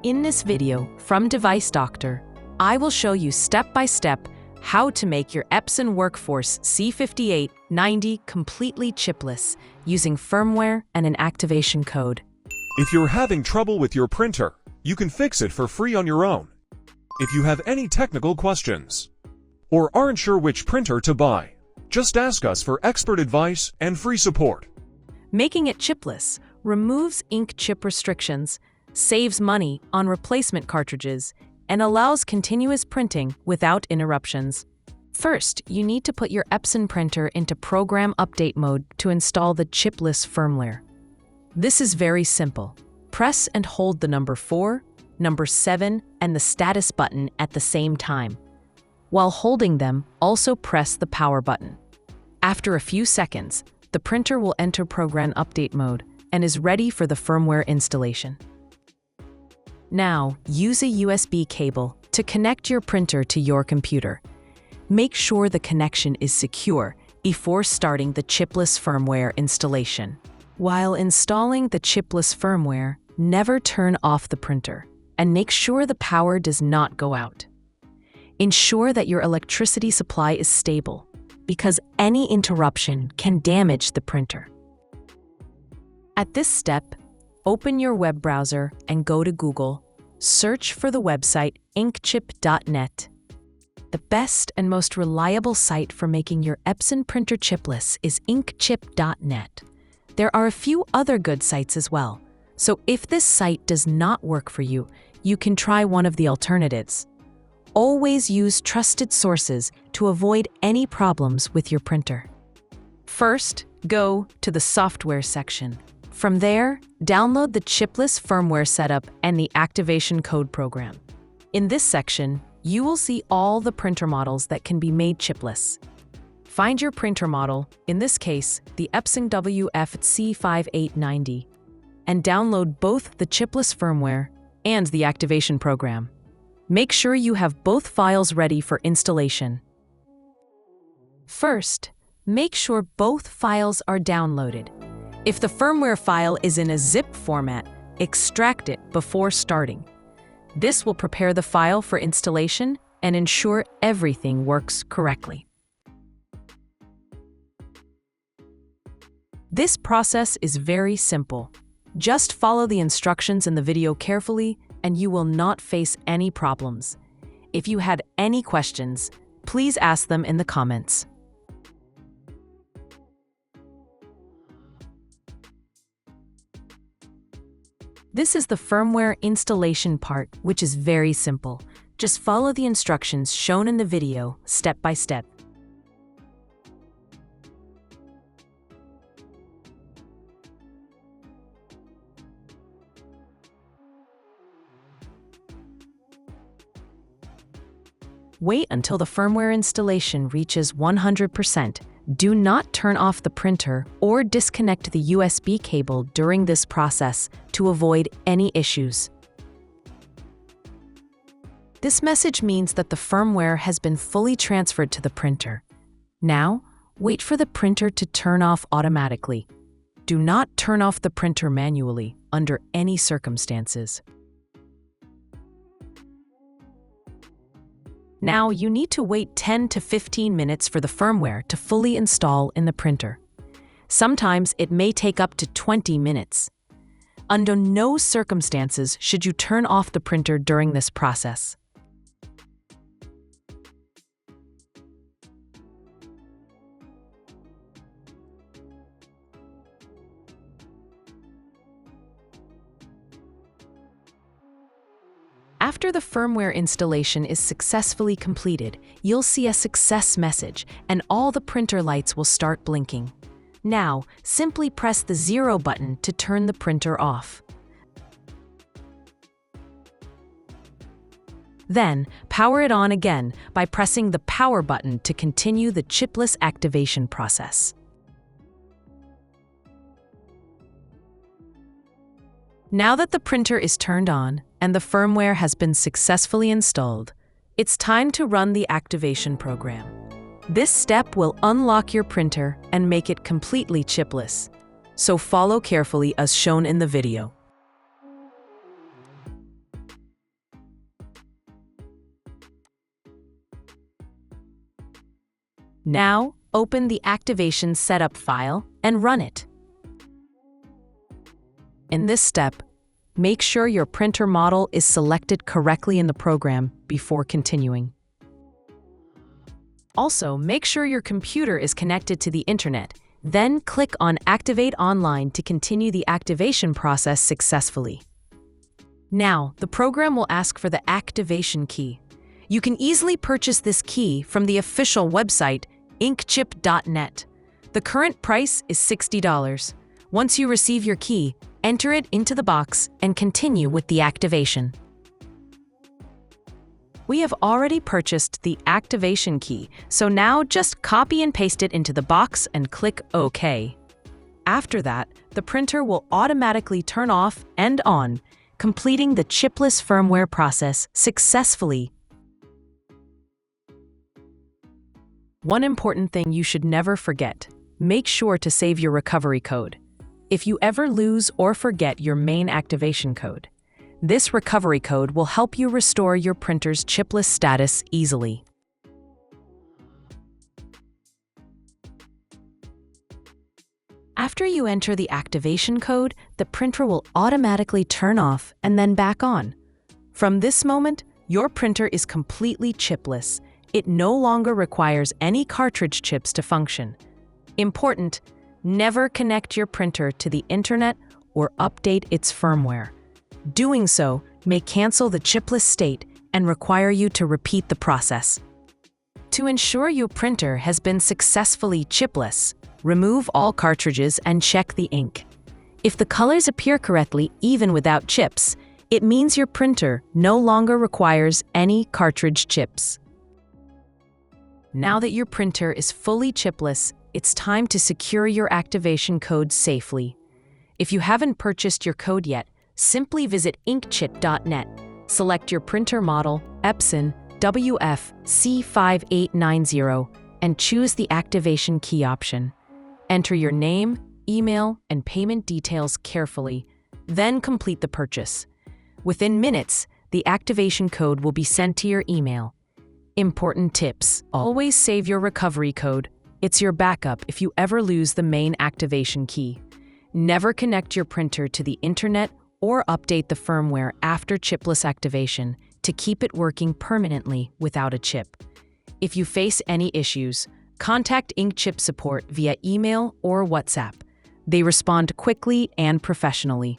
In this video from Device Doctor, I will show you step-by-step how to make your Epson Workforce C5890 completely chipless using firmware and an activation code. If you're having trouble with your printer, you can fix it for free on your own. If you have any technical questions or aren't sure which printer to buy, just ask us for expert advice and free support. Making it chipless removes Inkchip restrictions, saves money on replacement cartridges, and allows continuous printing without interruptions. First, you need to put your Epson printer into program update mode to install the chipless firmware. This is very simple. Press and hold the number 4, number 7, and the status button at the same time. While holding them, also press the power button. After a few seconds, the printer will enter program update mode and is ready for the firmware installation. Now, use a USB cable to connect your printer to your computer. Make sure the connection is secure before starting the chipless firmware installation. While installing the chipless firmware, never turn off the printer and make sure the power does not go out. Ensure that your electricity supply is stable, because any interruption can damage the printer. At this step, open your web browser and go to Google. Search for the website inkchip.net. The best and most reliable site for making your Epson printer chipless is inkchip.net. There are a few other good sites as well, so if this site does not work for you, you can try one of the alternatives. Always use trusted sources to avoid any problems with your printer. First, go to the software section. From there, download the chipless firmware setup and the activation code program. In this section, you will see all the printer models that can be made chipless. Find your printer model, in this case, the Epson WF-C5890, and download both the chipless firmware and the activation program. Make sure you have both files ready for installation. First, make sure both files are downloaded. If the firmware file is in a zip format, extract it before starting. This will prepare the file for installation and ensure everything works correctly. This process is very simple. Just follow the instructions in the video carefully and you will not face any problems. If you had any questions, please ask them in the comments. This is the firmware installation part, which is very simple. Just follow the instructions shown in the video, step by step. Wait until the firmware installation reaches 100%. Do not turn off the printer or disconnect the USB cable during this process to avoid any issues. This message means that the firmware has been fully transferred to the printer. Now, wait for the printer to turn off automatically. Do not turn off the printer manually under any circumstances. Now, you need to wait 10 to 15 minutes for the firmware to fully install in the printer. Sometimes it may take up to 20 minutes. Under no circumstances should you turn off the printer during this process. After the firmware installation is successfully completed, you'll see a success message and all the printer lights will start blinking. Now, simply press the 0 button to turn the printer off. Then, power it on again by pressing the power button to continue the chipless activation process. Now that the printer is turned on and the firmware has been successfully installed, it's time to run the activation program. This step will unlock your printer and make it completely chipless. So follow carefully as shown in the video. Now, open the activation setup file and run it. In this step, make sure your printer model is selected correctly in the program before continuing. Also, make sure your computer is connected to the internet. Then click on Activate Online to continue the activation process successfully. Now, the program will ask for the activation key. You can easily purchase this key from the official website, Inkchip.net. The current price is $60. Once you receive your key, enter it into the box and continue with the activation. We have already purchased the activation key, so now just copy and paste it into the box and click OK. After that, the printer will automatically turn off and on, completing the chipless firmware process successfully. One important thing you should never forget: make sure to save your recovery code. If you ever lose or forget your main activation code, this recovery code will help you restore your printer's chipless status easily. After you enter the activation code, the printer will automatically turn off and then back on. From this moment, your printer is completely chipless. It no longer requires any cartridge chips to function. Important: never connect your printer to the internet or update its firmware. Doing so may cancel the chipless state and require you to repeat the process. To ensure your printer has been successfully chipless, remove all cartridges and check the ink. If the colors appear correctly even without chips, it means your printer no longer requires any cartridge chips. Now that your printer is fully chipless, it's time to secure your activation code safely. If you haven't purchased your code yet, simply visit Inkchip.net, select your printer model, Epson WF-C5890, and choose the activation key option. Enter your name, email, and payment details carefully, then complete the purchase. Within minutes, the activation code will be sent to your email. Important tips: always save your recovery code. It's your backup if you ever lose the main activation key. Never connect your printer to the internet or update the firmware after chipless activation to keep it working permanently without a chip. If you face any issues, contact Inkchip support via email or WhatsApp. They respond quickly and professionally.